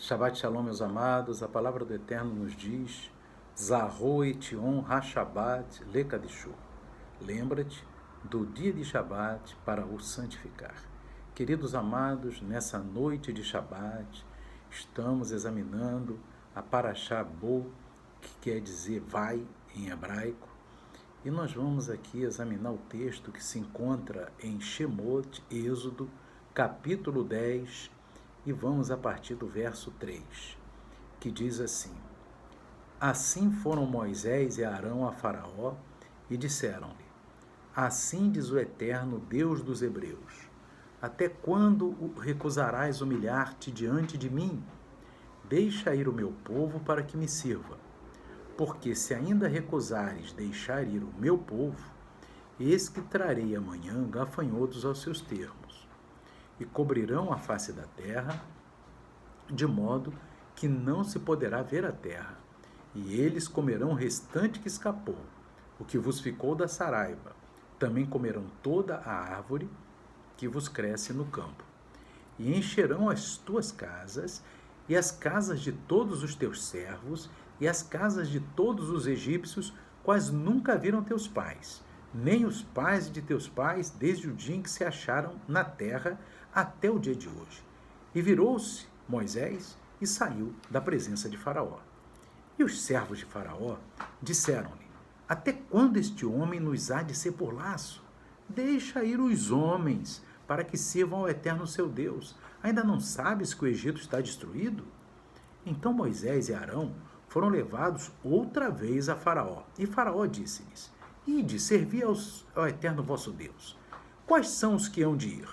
Shabbat Shalom, meus amados. A palavra do Eterno nos diz: Zahor etion ha-Shabbat lekadishu. Lembra-te do dia de Shabbat para o santificar. Queridos amados, nessa noite de Shabbat, estamos examinando a Parashá Bo, que quer dizer vai em hebraico, e nós vamos aqui examinar o texto que se encontra em Shemot, Êxodo, capítulo 10, e vamos a partir do verso 3, que diz assim: Assim foram Moisés e Arão a Faraó e disseram-lhe: Assim diz o Eterno, Deus dos Hebreus: Até quando recusarás humilhar-te diante de mim? Deixa ir o meu povo para que me sirva. Porque se ainda recusares deixar ir o meu povo, eis que trarei amanhã gafanhotos aos seus termos, e cobrirão a face da terra, de modo que não se poderá ver a terra, e eles comerão o restante que escapou, o que vos ficou da saraiva. Também comerão toda a árvore que vos cresce no campo, e encherão as tuas casas, e as casas de todos os teus servos, e as casas de todos os egípcios, quais nunca viram teus pais, nem os pais de teus pais, desde o dia em que se acharam na terra até o dia de hoje. E virou-se Moisés e saiu da presença de Faraó. E os servos de Faraó disseram-lhe: Até quando este homem nos há de ser por laço? Deixa ir os homens, para que sirvam ao Eterno seu Deus. Ainda não sabes que o Egito está destruído? Então Moisés e Arão foram levados outra vez a Faraó. E Faraó disse-lhes: Ide, servi ao Eterno vosso Deus. Quais são os que hão de ir?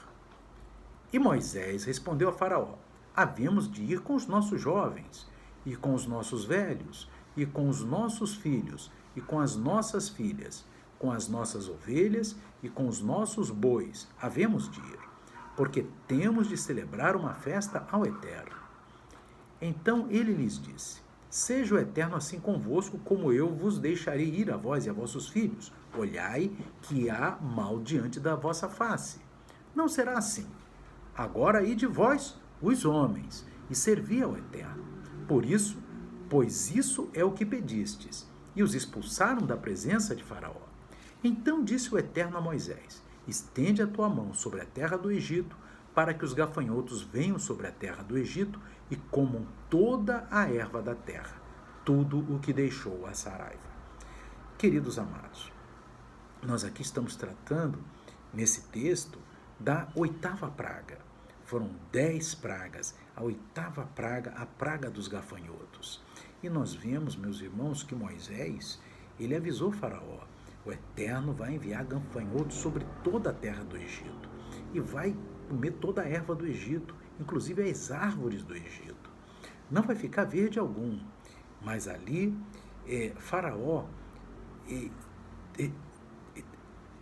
E Moisés respondeu a Faraó: Havemos de ir com os nossos jovens, e com os nossos velhos, e com os nossos filhos, e com as nossas filhas, com as nossas ovelhas e com os nossos bois. Havemos de ir, porque temos de celebrar uma festa ao Eterno. Então ele lhes disse: Seja o Eterno assim convosco, como eu vos deixarei ir a vós e a vossos filhos. Olhai que há mal diante da vossa face. Não será assim. Agora ide vós, os homens, e servi ao Eterno. Pois isso é o que pedistes. E os expulsaram da presença de Faraó. Então disse o Eterno a Moisés: Estende a tua mão sobre a terra do Egito, para que os gafanhotos venham sobre a terra do Egito e comam toda a erva da terra, tudo o que deixou a saraiva. Queridos amados, nós aqui estamos tratando, nesse texto, da oitava praga. Foram 10 pragas. A oitava praga, a praga dos gafanhotos. E nós vemos, meus irmãos, que Moisés, ele avisou Faraó: o Eterno vai enviar gafanhotos sobre toda a terra do Egito e vai comer toda a erva do Egito, inclusive as árvores do Egito. Não vai ficar verde algum. Mas ali, Faraó,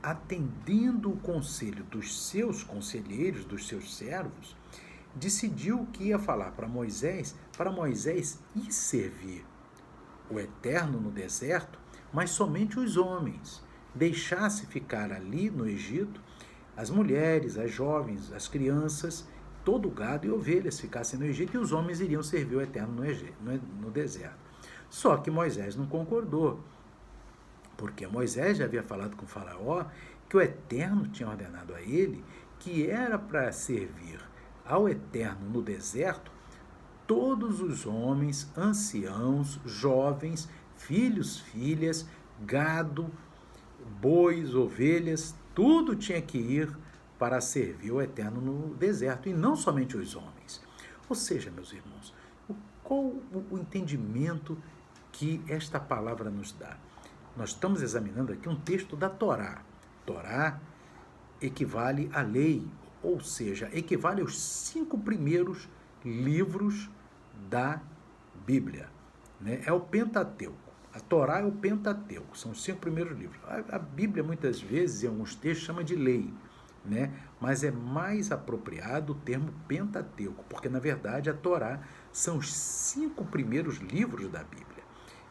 atendendo o conselho dos seus conselheiros, dos seus servos, decidiu que ia falar para Moisés ir servir o Eterno no deserto, mas somente os homens. Deixasse ficar ali no Egito as mulheres, as jovens, as crianças, todo o gado e ovelhas ficassem no Egito, e os homens iriam servir o Eterno no deserto. Só que Moisés não concordou, porque Moisés já havia falado com o Faraó que o Eterno tinha ordenado a ele que era para servir ao Eterno no deserto todos os homens, anciãos, jovens, filhos, filhas, gado, bois, ovelhas, tudo tinha que ir para servir o Eterno no deserto, e não somente os homens. Ou seja, meus irmãos, qual o entendimento que esta palavra nos dá? Nós estamos examinando aqui um texto da Torá. Torá equivale à lei, ou seja, equivale aos 5 primeiros livros da Bíblia. Né? É o Pentateuco. A Torá é o Pentateuco, são os 5 primeiros livros. A Bíblia, muitas vezes, em alguns textos, chama de lei, né? Mas é mais apropriado o termo Pentateuco, porque, na verdade, a Torá são os 5 primeiros livros da Bíblia,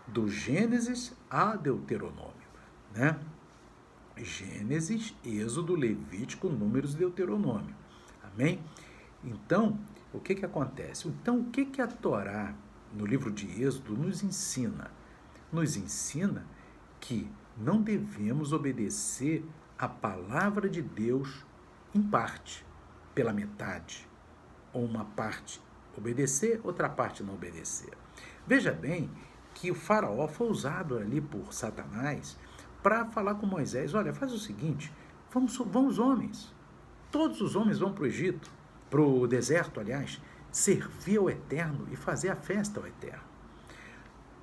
do Gênesis a Deuteronômio, né? Gênesis, Êxodo, Levítico, Números e Deuteronômio. Amém? Então, o que acontece? Então, o que a Torá, no livro de Êxodo, nos ensina? Nos ensina que não devemos obedecer a palavra de Deus em parte, pela metade, ou uma parte obedecer, outra parte não obedecer. Veja bem que o faraó foi usado ali por Satanás para falar com Moisés, olha, faz o seguinte, vão os homens, todos os homens vão para o Egito, para o deserto, aliás, servir ao Eterno e fazer a festa ao Eterno.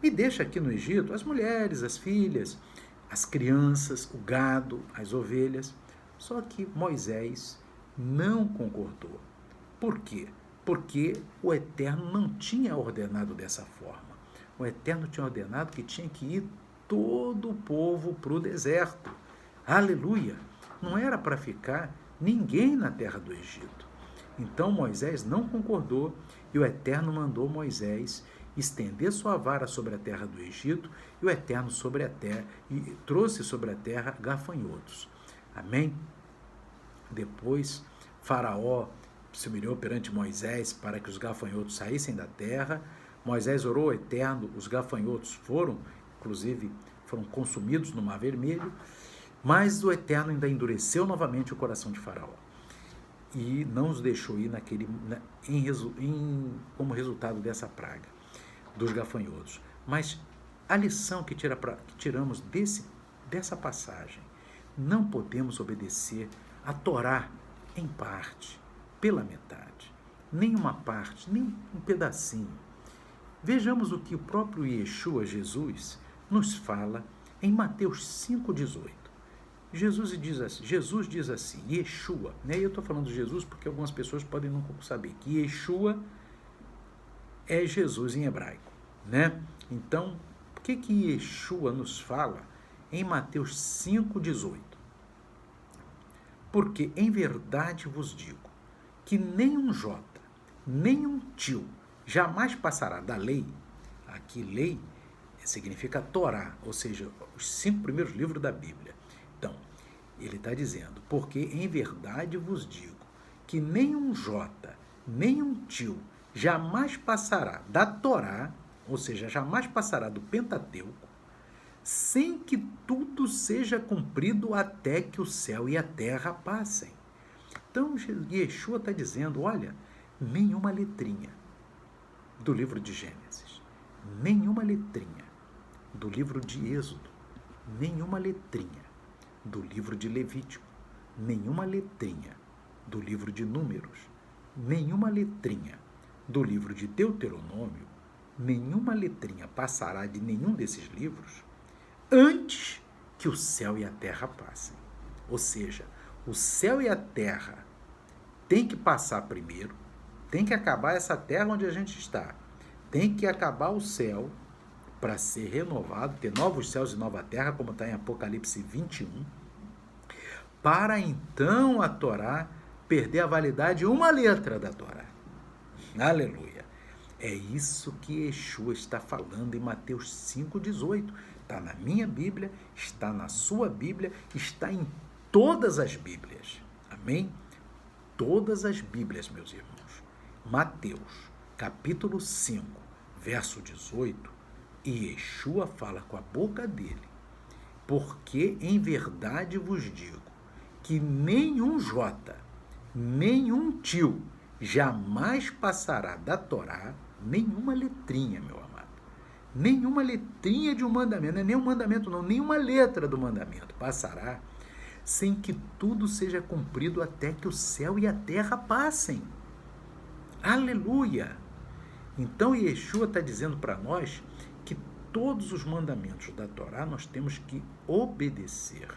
E deixa aqui no Egito as mulheres, as filhas, as crianças, o gado, as ovelhas. Só que Moisés não concordou. Por quê? Porque o Eterno não tinha ordenado dessa forma. O Eterno tinha ordenado que tinha que ir todo o povo para o deserto. Aleluia! Não era para ficar ninguém na terra do Egito. Então Moisés não concordou e o Eterno mandou Moisés estender sua vara sobre a terra do Egito e o Eterno sobre a terra e trouxe sobre a terra gafanhotos. Amém? Depois Faraó se humilhou perante Moisés para que os gafanhotos saíssem da terra. Moisés orou ao Eterno, os gafanhotos inclusive foram consumidos no Mar Vermelho, mas o Eterno ainda endureceu novamente o coração de Faraó e não os deixou ir como resultado dessa praga dos gafanhotos. Mas a lição que tiramos dessa passagem, não podemos obedecer a Torá em parte, pela metade, nem uma parte, nem um pedacinho. Vejamos o que o próprio Yeshua, Jesus, nos fala em Mateus 5,18. Jesus diz assim, Yeshua, né? Eu estou falando de Jesus porque algumas pessoas podem não saber que Yeshua é Jesus em hebraico, né? Então, o que Yeshua nos fala em Mateus 5,18? Porque em verdade vos digo que nem um jota, nem um tio jamais passará da lei. Aqui lei significa Torá, ou seja, os 5 primeiros livros da Bíblia. Então, ele está dizendo, porque em verdade vos digo que nem um jota, nem um tio jamais passará da Torá, ou seja, jamais passará do Pentateuco, sem que tudo seja cumprido até que o céu e a terra passem. Então, Yeshua está dizendo, olha, nenhuma letrinha do livro de Gênesis, nenhuma letrinha do livro de Êxodo, nenhuma letrinha do livro de Levítico, nenhuma letrinha do livro de Números, nenhuma letrinha do livro de Deuteronômio, nenhuma letrinha passará de nenhum desses livros antes que o céu e a terra passem. Ou seja, o céu e a terra tem que passar primeiro, tem que acabar essa terra onde a gente está, tem que acabar o céu para ser renovado, ter novos céus e nova terra, como está em Apocalipse 21, para então a Torá perder a validade uma letra da Torá. Aleluia! É isso que Yeshua está falando em Mateus 5,18. Está na minha Bíblia, está na sua Bíblia, está em todas as Bíblias. Amém? Todas as Bíblias, meus irmãos. Mateus, capítulo 5, verso 18, e Yeshua fala com a boca dele, porque em verdade vos digo que nenhum jota, nenhum tio jamais passará da Torá, nenhuma letrinha, meu amado, nenhuma letrinha de um mandamento, não é nem um mandamento não, nenhuma letra do mandamento passará sem que tudo seja cumprido até que o céu e a terra passem. Aleluia! Então Yeshua está dizendo para nós que todos os mandamentos da Torá nós temos que obedecer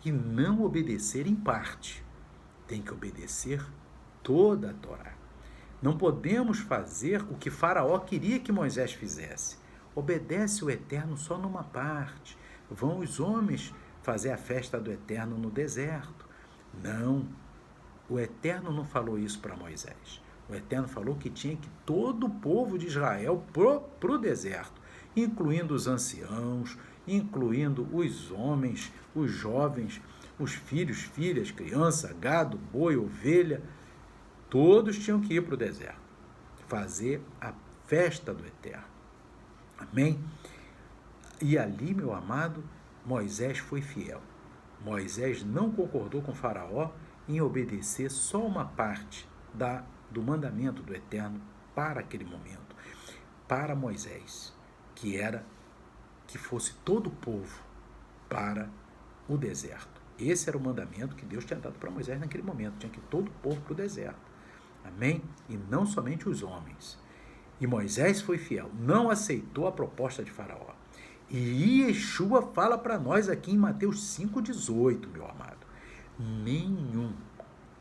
e não obedecer em parte. Tem que obedecer toda a Torá. Não podemos fazer o que Faraó queria que Moisés fizesse. Obedece o Eterno só numa parte. Vão os homens fazer a festa do Eterno no deserto. Não, o Eterno não falou isso para Moisés. O Eterno falou que tinha que todo o povo de Israel para o deserto, incluindo os anciãos, incluindo os homens, os jovens, os filhos, filhas, criança, gado, boi, ovelha, todos tinham que ir para o deserto. fazer a festa do Eterno. Amém? E ali, meu amado, Moisés foi fiel. Moisés não concordou com Faraó em obedecer só uma parte do mandamento do Eterno para aquele momento, para Moisés, que era que fosse todo o povo para o deserto. Esse era o mandamento que Deus tinha dado para Moisés naquele momento, tinha que ir todo o povo para o deserto. Amém? E não somente os homens. E Moisés foi fiel, não aceitou a proposta de Faraó. E Yeshua fala para nós aqui em Mateus 5,18, meu amado. Nenhum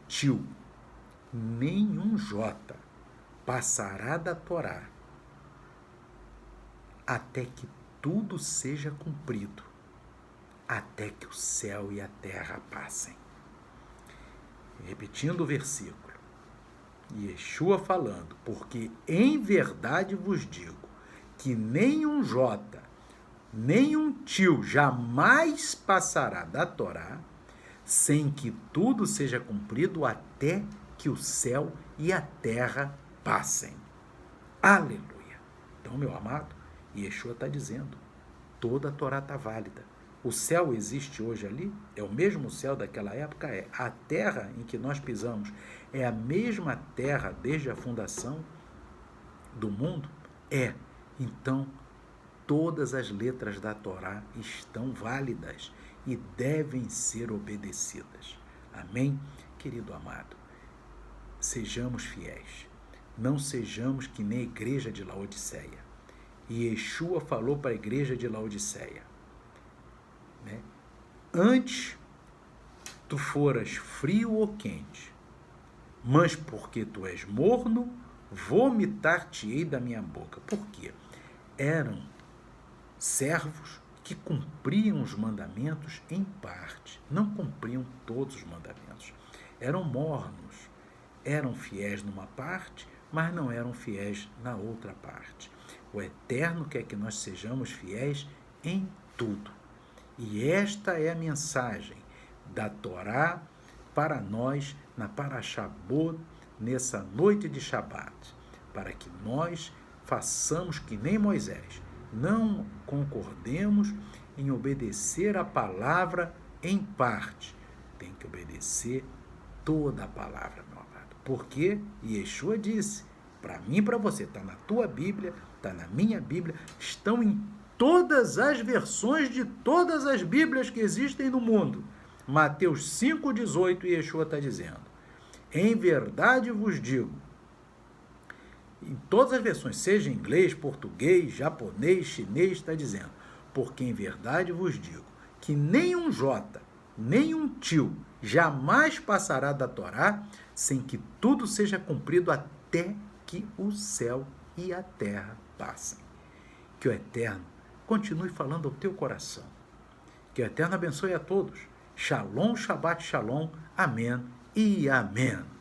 tio, nenhum jota passará da Torá até que tudo seja cumprido, até que o céu e a terra passem. Repetindo o versículo, Yeshua falando, porque em verdade vos digo que nenhum jota, nenhum tio jamais passará da Torá sem que tudo seja cumprido até que o céu e a terra passem. Aleluia! Então, meu amado, Yeshua está dizendo, toda a Torá está válida. O céu existe hoje ali? É o mesmo céu daquela época? É. A terra em que nós pisamos é a mesma terra desde a fundação do mundo? É. Então, todas as letras da Torá estão válidas e devem ser obedecidas. Amém? Querido amado, sejamos fiéis. Não sejamos que nem a igreja de Laodiceia. E Yeshua falou para a igreja de Laodiceia, né? Antes tu foras frio ou quente, mas porque tu és morno, vomitar-te-ei da minha boca. Por quê? Eram servos que cumpriam os mandamentos em parte, não cumpriam todos os mandamentos. Eram mornos, eram fiéis numa parte, mas não eram fiéis na outra parte. O Eterno quer que nós sejamos fiéis em tudo. E esta é a mensagem da Torá para nós na Parashá Bo, nessa noite de Shabat, para que nós façamos que nem Moisés, não concordemos em obedecer a palavra em parte. Tem que obedecer toda a palavra, meu amado. Porque Yeshua disse, para mim e para você, está na tua Bíblia, está na minha Bíblia, estão em todas as versões de todas as Bíblias que existem no mundo. Mateus 5,18, Yeshua está dizendo, em verdade vos digo, em todas as versões, seja em inglês, português, japonês, chinês, está dizendo, porque em verdade vos digo que nenhum jota, nenhum tio jamais passará da Torá sem que tudo seja cumprido até que o céu e a terra passem. Que o Eterno continue falando ao teu coração. Que o Eterno abençoe a todos. Shalom, Shabbat, Shalom. Amém e amém.